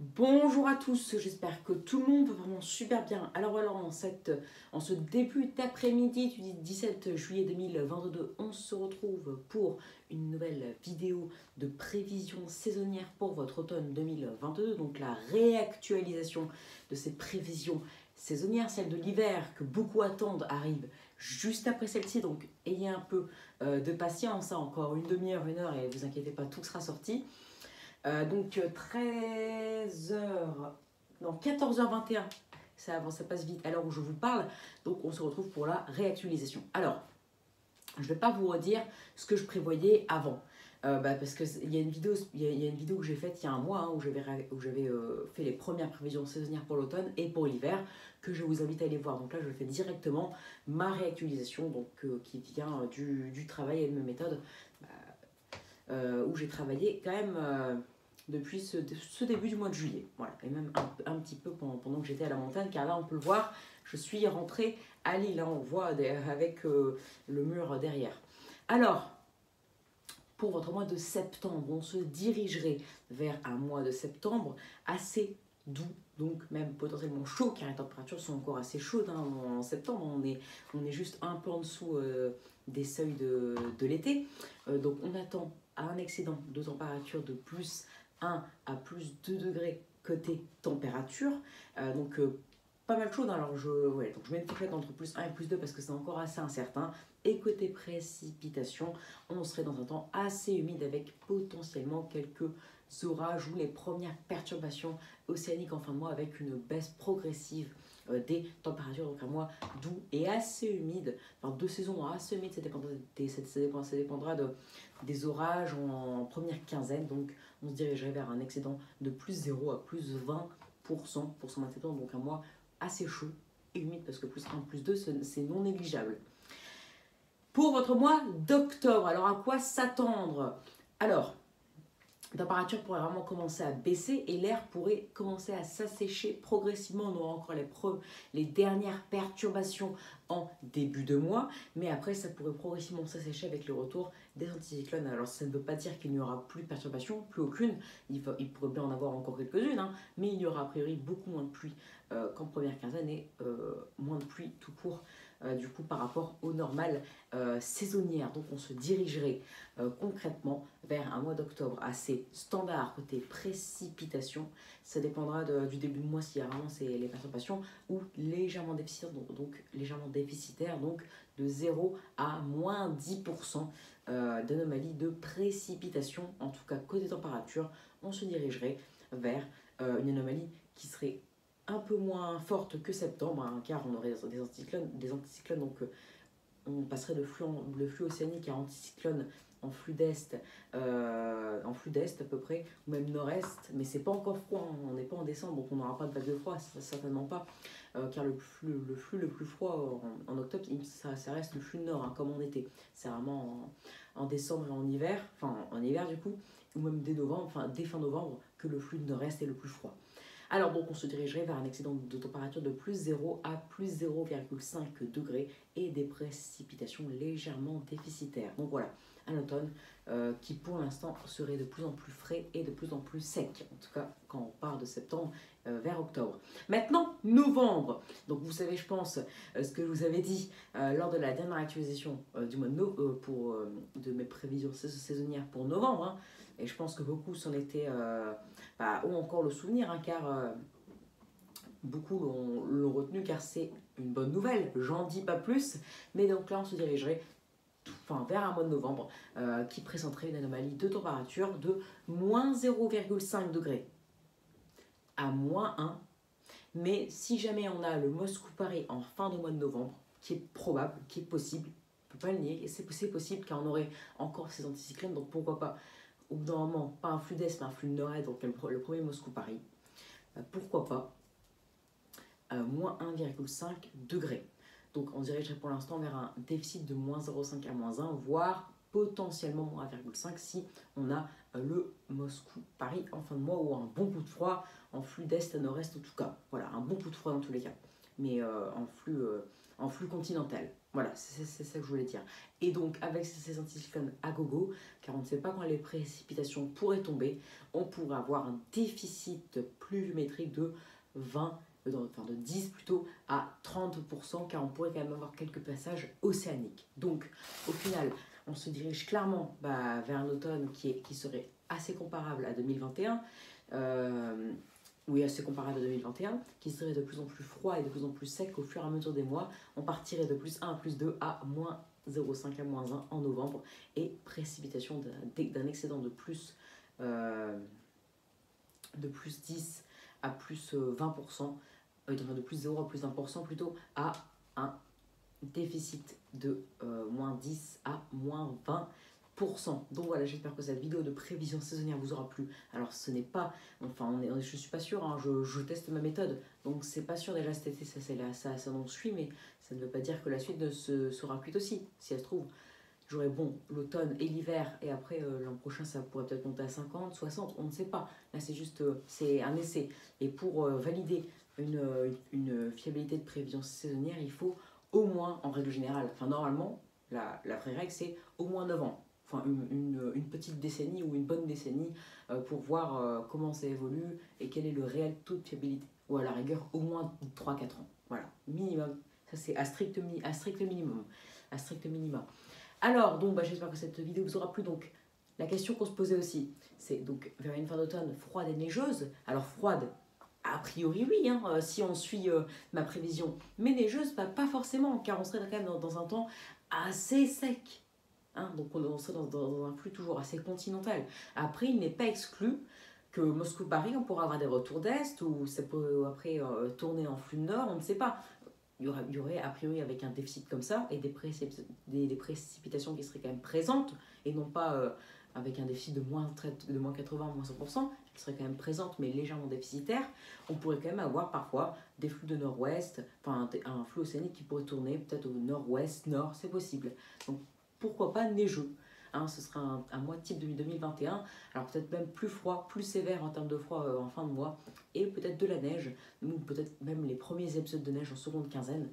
Bonjour à tous, j'espère que tout le monde va vraiment super bien. Alors voilà, en ce début d'après-midi du 17 juillet 2022, on se retrouve pour une nouvelle vidéo de prévision saisonnière pour votre automne 2022. Donc la réactualisation de ces prévisions saisonnières, celle de l'hiver que beaucoup attendent, arrive juste après celle-ci. Donc ayez un peu de patience, hein, encore une demi-heure, une heure et vous inquiétez pas, tout sera sorti. Donc 13h, non 14h21, ça avance, ça passe vite à l'heure où je vous parle. Donc on se retrouve pour la réactualisation. Alors, je ne vais pas vous redire ce que je prévoyais avant. Parce qu'il y a une vidéo, une vidéo que j'ai faite il y a un mois, hein, où j'avais fait les premières prévisions saisonnières pour l'automne et pour l'hiver, que je vous invite à aller voir. Donc là, je fais directement ma réactualisation, donc, qui vient du travail et de mes méthodes, où j'ai travaillé quand même depuis ce début du mois de juillet. Voilà. Et même un petit peu pendant que j'étais à la montagne, car là on peut le voir, je suis rentrée à Lille, hein, on voit avec le mur derrière. Alors, pour votre mois de septembre, on se dirigerait vers un mois de septembre assez doux, donc même potentiellement chaud, car les températures sont encore assez chaudes, hein, en septembre. On est juste un peu en dessous des seuils de l'été. Donc on attend un excédent de température de plus 1 à plus 2 degrés côté température. Pas mal chaude, hein. Alors donc je mets une fourchette entre plus 1 et plus 2 parce que c'est encore assez incertain. Et côté précipitation, on serait dans un temps assez humide avec potentiellement quelques orages ou les premières perturbations océaniques en fin de mois avec une baisse progressive des températures. Donc un mois doux et assez humide, enfin deux saisons assez humides, ça dépendra des orages en première quinzaine. Donc on se dirigerait vers un excédent de plus 0 à plus 20% pour ce mois de septembre. Donc un mois assez chaud et humide parce que plus 1, plus 2, c'est non négligeable. Pour votre mois d'octobre, alors à quoi s'attendre? Alors, la température pourrait vraiment commencer à baisser et l'air pourrait commencer à s'assécher progressivement. On aura encore les dernières perturbations en début de mois, mais après ça pourrait progressivement s'assécher avec le retour des anticyclones. Alors ça ne veut pas dire qu'il n'y aura plus de perturbations, plus aucune, il pourrait bien en avoir encore quelques-unes, hein, mais il y aura a priori beaucoup moins de pluie qu'en première quinzaine et moins de pluie tout court. Du coup par rapport aux normales saisonnières. Donc on se dirigerait concrètement vers un mois d'octobre assez standard côté précipitation. Ça dépendra du début de mois si vraiment c'est les perturbations ou légèrement déficitaire, donc de 0 à moins 10% d'anomalies de précipitation. En tout cas côté température, on se dirigerait vers une anomalie qui serait un peu moins forte que septembre, hein, car on aurait des anticyclones, donc on passerait de le flux océanique à anticyclone en flux d'est à peu près, ou même nord-est, mais c'est pas encore froid, hein, on n'est pas en décembre, donc on n'aura pas de vague de froid, certainement pas, car le flux le plus froid en octobre, ça reste le flux nord, hein, comme en été, c'est vraiment en décembre et en hiver, enfin en hiver du coup, ou même dès fin novembre, que le flux nord-est est le plus froid. Alors donc on se dirigerait vers un excédent de température de plus 0 à plus 0,5 degrés et des précipitations légèrement déficitaires. Donc voilà, un automne qui pour l'instant serait de plus en plus frais et de plus en plus sec, en tout cas quand on part de septembre vers octobre. Maintenant, novembre. Donc vous savez, je pense, ce que je vous avais dit lors de la dernière actualisation du mois de novembre de mes prévisions saisonnières pour novembre, hein, et je pense que beaucoup s'en étaient ont encore le souvenir, hein, car beaucoup l'ont retenu, car c'est une bonne nouvelle, j'en dis pas plus, mais donc là on se dirigerait vers un mois de novembre qui présenterait une anomalie de température de moins 0,5 degrés à moins 1, mais si jamais on a le Moscou-Paris en fin de mois de novembre, qui est probable, qui est possible, on ne peut pas le nier, c'est possible car on aurait encore ces anticyclones, donc pourquoi pas au bout d'un moment, pas un flux d'est, mais un flux de nord-est, donc le premier Moscou-Paris, pourquoi pas moins 1,5 degré. Donc on dirigerait pour l'instant vers un déficit de moins 0,5 à moins 1, voire potentiellement moins 1,5 si on a le Moscou-Paris en fin de mois, ou un bon coup de froid en flux d'est à nord-est en tout cas. Voilà, un bon coup de froid dans tous les cas. mais en flux continental. Voilà, c'est ça que je voulais dire. Et donc, avec ces anticyclones à gogo, car on ne sait pas quand les précipitations pourraient tomber, on pourrait avoir un déficit pluviométrique de 10 plutôt à 30%, car on pourrait quand même avoir quelques passages océaniques. Donc, au final, on se dirige clairement vers un automne qui serait assez comparable à 2021. Oui, assez comparable à 2021, qui serait de plus en plus froid et de plus en plus sec au fur et à mesure des mois. On partirait de plus 1 à plus 2 à moins 0,5 à moins 1 en novembre, et précipitation d'un excédent de plus 10 à plus 20%, de plus 0 à plus 1% plutôt, à un déficit de moins 10 à moins 20%. Donc voilà, j'espère que cette vidéo de prévision saisonnière vous aura plu. Alors ce n'est pas, je suis pas sûre, hein, je teste ma méthode, donc c'est pas sûr déjà cet été, ça s'annonce suit, mais ça ne veut pas dire que la suite ne sera cuite aussi. Si elle se trouve, j'aurai l'automne et l'hiver, et après l'an prochain ça pourrait peut-être monter à 50, 60, on ne sait pas. Là c'est juste, c'est un essai. Et pour valider une fiabilité de prévision saisonnière, il faut au moins, en règle générale, normalement, la vraie règle c'est au moins 9 ans. Une petite décennie ou une bonne décennie pour voir comment ça évolue et quel est le réel taux de fiabilité. Ou à la rigueur, au moins 3-4 ans. Voilà, minimum. Ça, c'est à strict minimum. À strict minimum. Alors, donc, j'espère que cette vidéo vous aura plu. Donc, la question qu'on se posait aussi, c'est donc vers une fin d'automne froide et neigeuse. Alors, froide, a priori, oui, hein, si on suit ma prévision. Mais neigeuse, pas forcément, car on serait quand même dans un temps assez sec. Hein, donc on serait dans un flux toujours assez continental. Après, il n'est pas exclu que Moscou-Paris, on pourra avoir des retours d'Est, ou ça peut après tourner en flux de Nord, on ne sait pas. Il y aurait a priori, avec un déficit comme ça, et des précipitations qui seraient quand même présentes, et non pas avec un déficit de moins 80, moins 100%, qui seraient quand même présentes, mais légèrement déficitaires, on pourrait quand même avoir parfois des flux de nord-ouest, un flux océanique qui pourrait tourner peut-être au nord-ouest, nord, c'est possible. Donc pourquoi pas neigeux, hein, ce sera un mois type de 2021, alors peut-être même plus froid, plus sévère en termes de froid en fin de mois, et peut-être de la neige, ou peut-être même les premiers épisodes de neige en seconde quinzaine,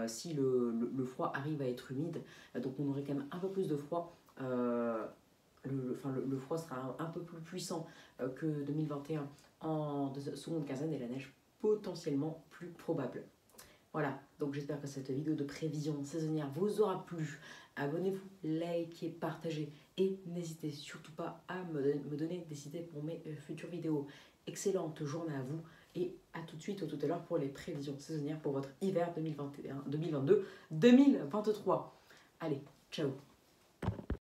si le froid arrive à être humide, donc on aurait quand même un peu plus de froid, le froid sera un peu plus puissant que 2021 en seconde quinzaine, et la neige potentiellement plus probable. Voilà, donc j'espère que cette vidéo de prévision saisonnière vous aura plu. Abonnez-vous, likez, partagez, et n'hésitez surtout pas à me donner des idées pour mes futures vidéos. Excellente journée à vous, et à tout de suite ou tout à l'heure pour les prévisions saisonnières pour votre hiver 2021, 2022, 2023. Allez, ciao!